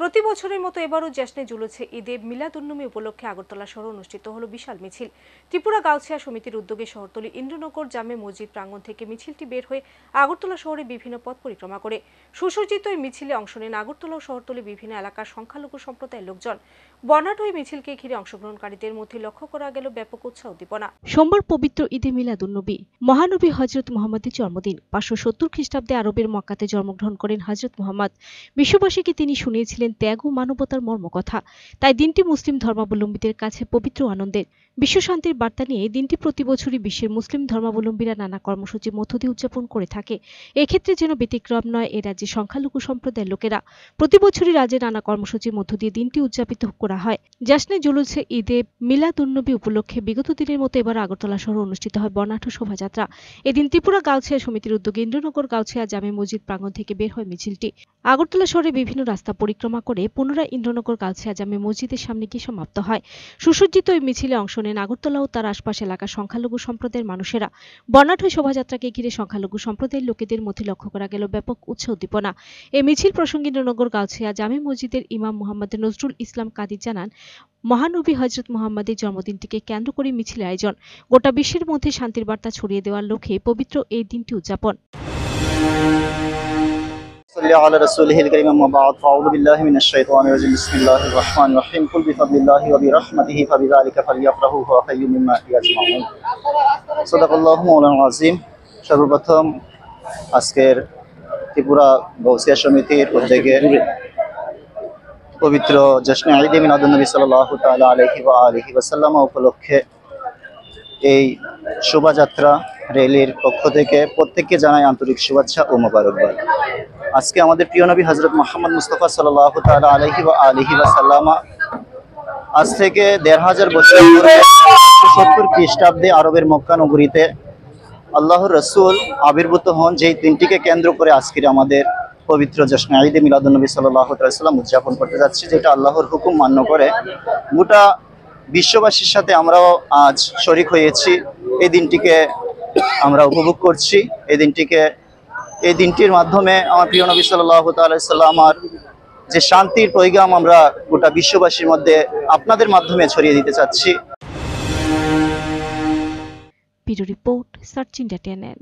প্রতি বছরের মতো এবারও জশ্নে জুলুসে ঈদে মিলাদুন্নবী উপলক্ষে আগরতলা শহরে অনুষ্ঠিত হলো বিশাল মিছিল। ত্রিপুরা গাউছিয়া সমিতির উদ্যোগে শহরতলি ইন্দ্রনগর জামে মসজিদ প্রাঙ্গণ থেকে মিছিলটি বের হয়ে আগরতলা শহরে বিভিন্ন পথ পরিক্রমা করে। সুসজ্জিত এই মিছিলে অংশ নেন আগরতলা ও শহরতলি বিভিন্ন এলাকার সংখ্যালঘু সম্প্রদায়ের লোকজন। বর্ণাঢ্য এই মিছিলকে ঘিরে অংশগ্রহণকারীদের মধ্যে লক্ষ্য করা গেল ব্যাপক উৎসাহ উদ্দীপনা। সোমবার পবিত্র ঈদে মিলাদুন্নবী মহানবী হযরত মুহাম্মদের জন্মদিন। 570 খ্রিস্টাব্দে আরবের মক্কাতে জন্মগ্রহণ করেন হযরত মুহাম্মদ। বিশ্ববাসীকে তিনি শুনিয়েছিলেন ত্যাগ ও মানবতার মর্মকথা। তাই দিনটি মুসলিম ধর্মাবলম্বীদের কাছে পবিত্র আনন্দের। বিশ্বশান্তির বার্তা নিয়ে এই দিনটি প্রতি বছরই বিশ্বের মুসলিম ধর্মাবলম্বীরা নানা কর্মসূচির মধ্য দিয়ে উদযাপন করে থাকে। এক্ষেত্রে যেন ব্যতিক্রম নয় এ রাজ্যের সংখ্যালঘু সম্প্রদায়ের লোকেরা। প্রতি বছরই রাজ্যে নানা কর্মসূচির মধ্য দিয়ে দিনটি উদযাপিত করা হয়। জশ্নে জুলুসে ঈদে মিলাদুন্নবী উপলক্ষে বিগত দিনের মতো এবার আগরতলা শহরে অনুষ্ঠিত হয় বর্ণাঢ্য শোভাযাত্রা। এদিন ত্রিপুরা গাউছিয়া সমিতির উদ্যোগে ইন্দ্রনগর গাউছিয়া জামে মসজিদ প্রাঙ্গণ থেকে বের হয় মিছিলটি। আগরতলা শহরে বিভিন্ন রাস্তা পরিক্রমা করে পুনরায় ইন্দ্রনগর গাউছিয়া জামে মসজিদের সামনে গিয়ে সমাপ্ত হয়। সুসজ্জিত এই মিছিলে অংশ নেন আগরতলা ও তার আশপাশ এলাকার সংখ্যালঘু সম্প্রদায়ের মানুষেরা। বর্ণাঢ্য শোভাযাত্রাকে ঘিরে সংখ্যালঘু সম্প্রদায়ের লোকেদের মধ্যে লক্ষ্য করা গেল ব্যাপক উৎসাহ উদ্দীপনা। এই মিছিল প্রসঙ্গে ইন্দ্রনগর গাউছিয়া জামে মসজিদের ইমাম মোহাম্মদ নজরুল ইসলাম কাদির জানান, মহানবী হযরত মুহাম্মদের জন্মদিনটিকে কেন্দ্র করে মিছিল আয়োজন। গোটা বিশ্বের মধ্যে শান্তির বার্তা ছড়িয়ে দেওয়ার লক্ষ্যে পবিত্র এই দিনটি উদযাপন। সর্বপ্রথম আজকের ত্রিপুরা গাউছিয়া সমিতির উদ্যোগে পবিত্র জশ্নে ঈদে মিলাদুন্নবী সাল্লাল্লাহু তাআলা আলাইহি ওয়া আলিহি ওয়াসাল্লাম উপলক্ষে এই শোভাযাত্রা র্যালির পক্ষ থেকে প্রত্যেককে জানাই আন্তরিক শুভেচ্ছা ও মোবারকবাদ। আজকে আমাদের প্রিয় নবী হযরত মুহাম্মদ মুস্তাফা সাল্লাল্লাহু তাআলা আলাইহি ওয়া আলিহি ওয়াসাল্লাম আজ থেকে ১৫০০ বছর পূর্বে ৭০ খ্রিস্টাব্দে আরবের মক্কা নগরীতে আল্লাহর রাসূল আবির্ভূত হন, যেই দিনটিকে কেন্দ্র করে আজকের আমাদের পবিত্র জশ্নে ঈদে মিলাদুন্নবী সাল্লাল্লাহু আলাইহি ওয়াসাল্লাম উদযাপন করতে যাচ্ছি, যেটা আল্লাহর হুকুম মান্য করে গোটা বিশ্ববাসীর সাথে আমরাও আজ শরীক হয়েছি। এই দিনটিকে আমরা উপভোগ করছি। এই দিনটির মাধ্যমে আমার প্রিয় নবী সাল্লাল্লাহু আলাইহি ওয়াসাল্লামের যে শান্তির পয়গাম আমরা গোটা বিশ্ববাসীর মধ্যে আপনাদের মাধ্যমে ছড়িয়ে দিতে চাচ্ছি। Bureau report, search India channel.